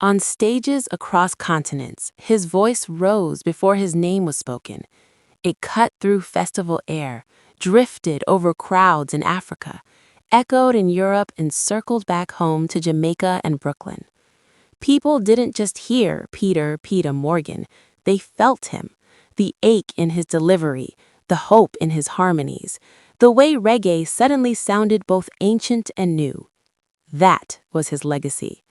On stages across continents, his voice rose before his name was spoken. It cut through festival air, drifted over crowds in Africa, echoed in Europe, and circled back home to Jamaica and Brooklyn. People didn't just hear Peetah Morgan, they felt him. The ache in his delivery, the hope in his harmonies, the way reggae suddenly sounded both ancient and new. That was his legacy.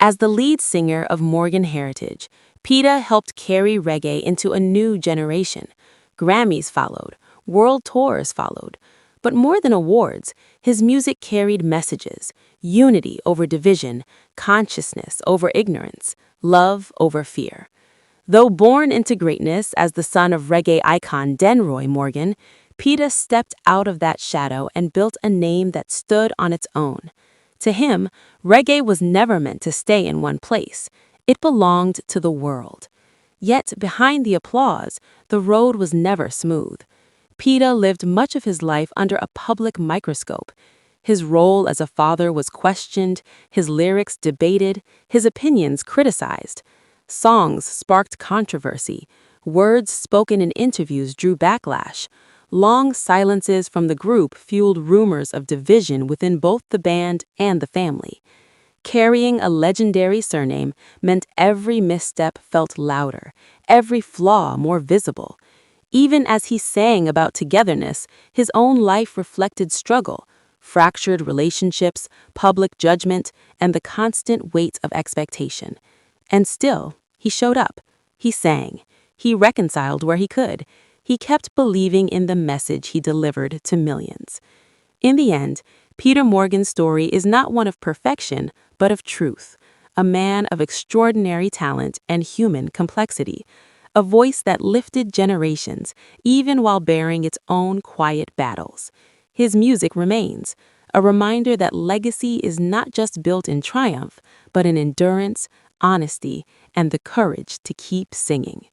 As the lead singer of Morgan Heritage, Peetah helped carry reggae into a new generation. Grammys followed, world tours followed. But more than awards, his music carried messages: unity over division, consciousness over ignorance, love over fear. Though born into greatness as the son of reggae icon Denroy Morgan, Peetah stepped out of that shadow and built a name that stood on its own. To him, reggae was never meant to stay in one place. It belonged to the world. Yet behind the applause, the road was never smooth. Peetah lived much of his life under a public microscope. His role as a father was questioned, his lyrics debated, his opinions criticized. Songs sparked controversy. Words spoken in interviews drew backlash. Long silences from the group fueled rumors of division within both the band and the family. Carrying a legendary surname meant every misstep felt louder, every flaw more visible. Even as he sang about togetherness, his own life reflected struggle, fractured relationships, public judgment, and the constant weight of expectation. And still, he showed up. He sang. He reconciled where he could. He kept believing in the message he delivered to millions. In the end, Peetah Morgan's story is not one of perfection, but of truth. A man of extraordinary talent and human complexity. A voice that lifted generations, even while bearing its own quiet battles. His music remains, a reminder that legacy is not just built in triumph, but in endurance, honesty, and the courage to keep singing.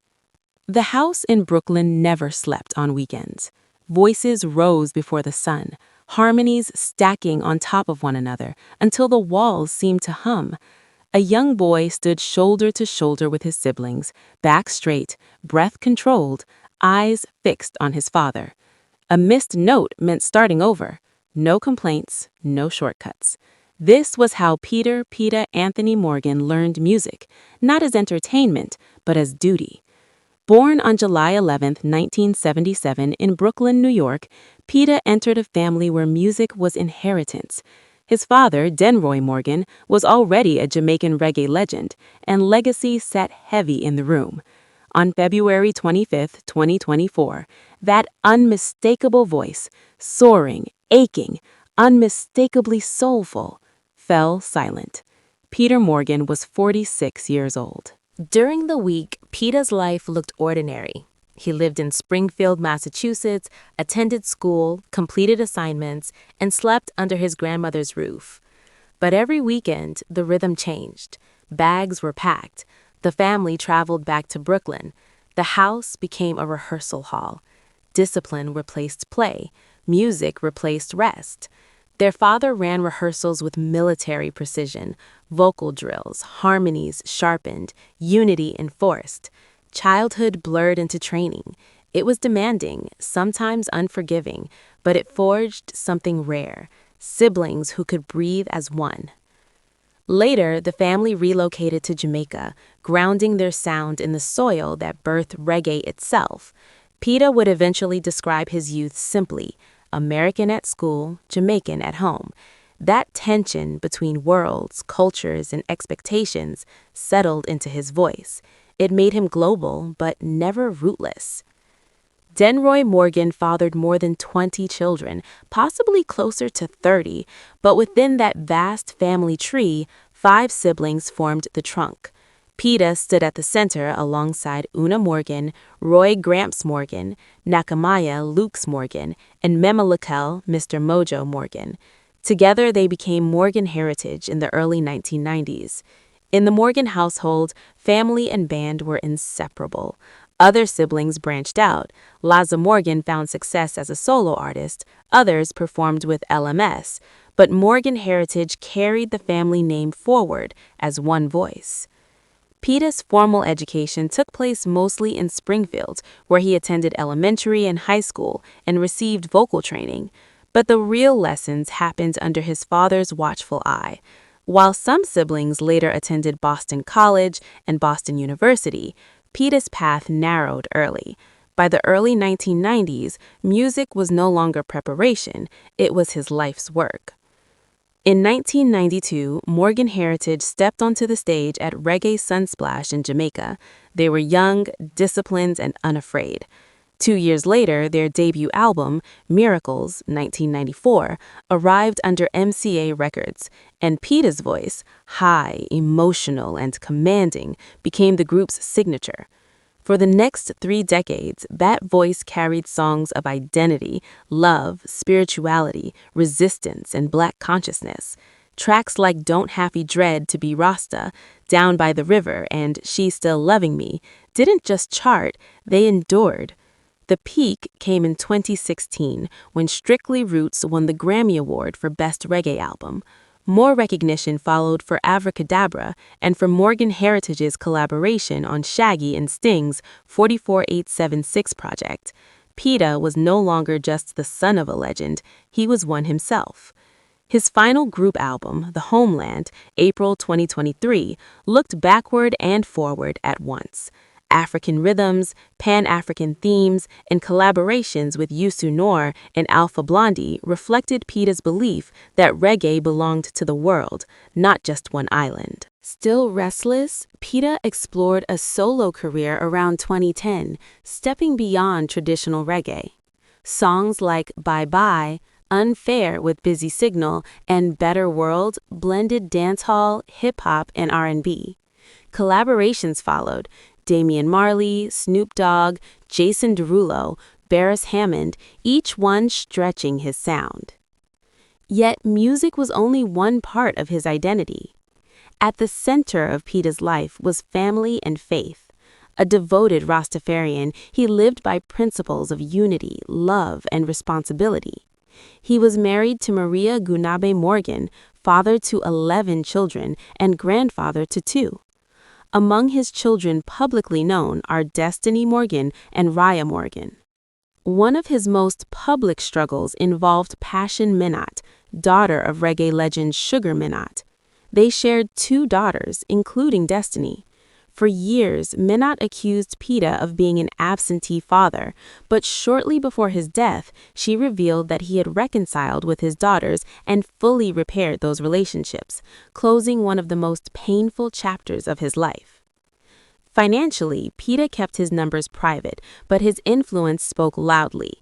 The house in Brooklyn never slept on weekends. Voices rose before the sun, harmonies stacking on top of one another until the walls seemed to hum. A young boy stood shoulder to shoulder with his siblings, back straight, breath controlled, eyes fixed on his father. A missed note meant starting over. No complaints, no shortcuts. This was how Peetah Anthony Morgan learned music, not as entertainment, but as duty. Born on July 11, 1977, in Brooklyn, New York, Peetah entered a family where music was inheritance. His father, Denroy Morgan, was already a Jamaican reggae legend, and legacy sat heavy in the room. On February 25, 2024, that unmistakable voice, soaring, aching, unmistakably soulful, fell silent. Peetah Morgan was 46 years old. During the week, Peetah's life looked ordinary. He lived in Springfield, Massachusetts, attended school, completed assignments, and slept under his grandmother's roof. But every weekend, the rhythm changed. Bags were packed. The family traveled back to Brooklyn. The house became a rehearsal hall. Discipline replaced play. Music replaced rest. Their father ran rehearsals with military precision, vocal drills, harmonies sharpened, unity enforced. Childhood blurred into training. It was demanding, sometimes unforgiving, but it forged something rare: siblings who could breathe as one. Later, the family relocated to Jamaica, grounding their sound in the soil that birthed reggae itself. Peetah would eventually describe his youth simply: American at school, Jamaican at home. That tension between worlds, cultures, and expectations settled into his voice. It made him global, but never rootless. Denroy Morgan fathered more than 20 children, possibly closer to 30, but within that vast family tree, 5 siblings formed the trunk. Peetah stood at the center alongside Una Morgan, Roy Gramps Morgan, Nakamaya Lukes Morgan, and Memalakel Mr. Mojo Morgan. Together, they became Morgan Heritage in the early 1990s. In the Morgan household, family and band were inseparable. Other siblings branched out. Liza Morgan found success as a solo artist. Others performed with LMS. but Morgan heritage carried the family name forward as one voice. Peetah's formal education took place mostly in Springfield, where he attended elementary and high school and received vocal training. But the real lessons happened under his father's watchful eye. While some siblings later attended Boston College and Boston University, Peetah's path narrowed early. By the early 1990s, music was no longer preparation, it was his life's work. In 1992, Morgan Heritage stepped onto the stage at Reggae Sunsplash in Jamaica. They were young, disciplined, and unafraid. 2 years later, their debut album, Miracles, 1994, arrived under MCA Records, and Peetah's voice, high, emotional, and commanding, became the group's signature. For the next 3 decades, that voice carried songs of identity, love, spirituality, resistance, and Black consciousness. Tracks like Don't Happy Dread to Be Rasta, Down by the River, and She's Still Loving Me didn't just chart, they endured. The peak came in 2016 when Strictly Roots won the Grammy Award for Best Reggae Album. More recognition followed for Avracadabra and for Morgan Heritage's collaboration on Shaggy and Sting's 44876 project. Peetah was no longer just the son of a legend, he was one himself. His final group album, The Homeland, April 2023, looked backward and forward at once. African rhythms, Pan-African themes, and collaborations with Youssou N'Dour and Alpha Blondy reflected Peetah's belief that reggae belonged to the world, not just one island. Still restless, Peetah explored a solo career around 2010, stepping beyond traditional reggae. Songs like Bye Bye, Unfair with Busy Signal, and Better World blended dancehall, hip-hop, and R&B. Collaborations followed. Damian Marley, Snoop Dogg, Jason Derulo, Beres Hammond, each one stretching his sound. Yet music was only one part of his identity. At the center of Peetah's life was family and faith. A devoted Rastafarian, he lived by principles of unity, love, and responsibility. He was married to Maria Gunabe Morgan, father to 11 children and grandfather to 2. Among his children publicly known are Destiny Morgan and Raya Morgan. One of his most public struggles involved Passion Minot, daughter of reggae legend Sugar Minot. They shared 2 daughters, including Destiny. For years, Minot accused Peetah of being an absentee father, but shortly before his death, she revealed that he had reconciled with his daughters and fully repaired those relationships, closing one of the most painful chapters of his life. Financially, Peetah kept his numbers private, but his influence spoke loudly.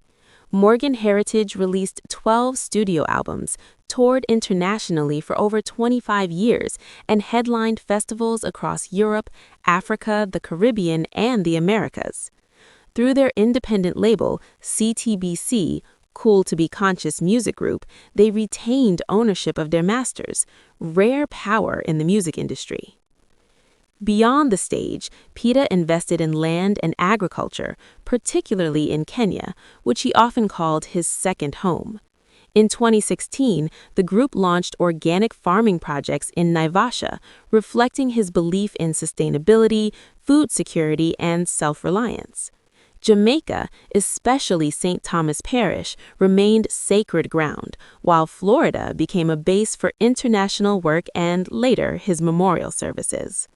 Morgan Heritage released 12 studio albums, toured internationally for over 25 years, and headlined festivals across Europe, Africa, the Caribbean, and the Americas. Through their independent label, CTBC, Cool to Be Conscious Music Group, they retained ownership of their masters, rare power in the music industry. Beyond the stage, Peetah invested in land and agriculture, particularly in Kenya, which he often called his second home. In 2016, the group launched organic farming projects in Naivasha, reflecting his belief in sustainability, food security, and self-reliance. Jamaica, especially St. Thomas Parish, remained sacred ground, while Florida became a base for international work and, later, his memorial services.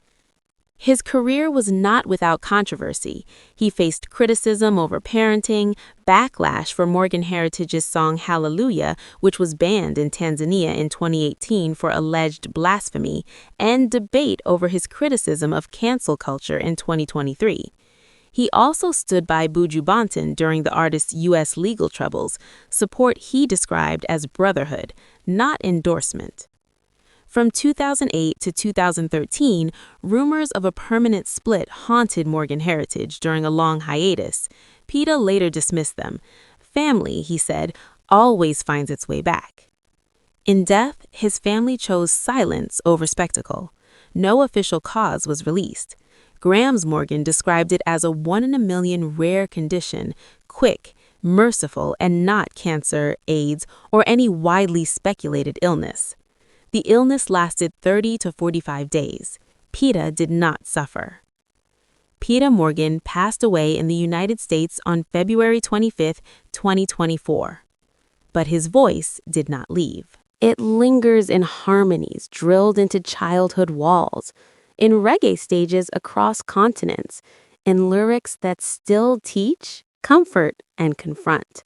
His career was not without controversy. He faced criticism over parenting, backlash for Morgan Heritage's song Hallelujah, which was banned in Tanzania in 2018 for alleged blasphemy, and debate over his criticism of cancel culture in 2023. He also stood by Buju Banton during the artist's U.S. legal troubles, support he described as brotherhood, not endorsement. From 2008 to 2013, rumors of a permanent split haunted Morgan Heritage during a long hiatus. Peetah later dismissed them. Family, he said, always finds its way back. In death, his family chose silence over spectacle. No official cause was released. Grams Morgan described it as a 1 in a million rare condition, quick, merciful and not cancer, AIDS, or any widely speculated illness. The illness lasted 30 to 45 days. Peetah did not suffer. Peetah Morgan passed away in the United States on February 25, 2024. But his voice did not leave. It lingers in harmonies drilled into childhood walls, in reggae stages across continents, in lyrics that still teach, comfort, and confront.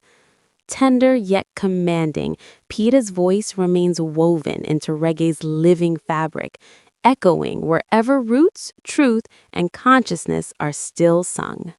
Tender yet commanding, Peetah's voice remains woven into reggae's living fabric, echoing wherever roots, truth, and consciousness are still sung.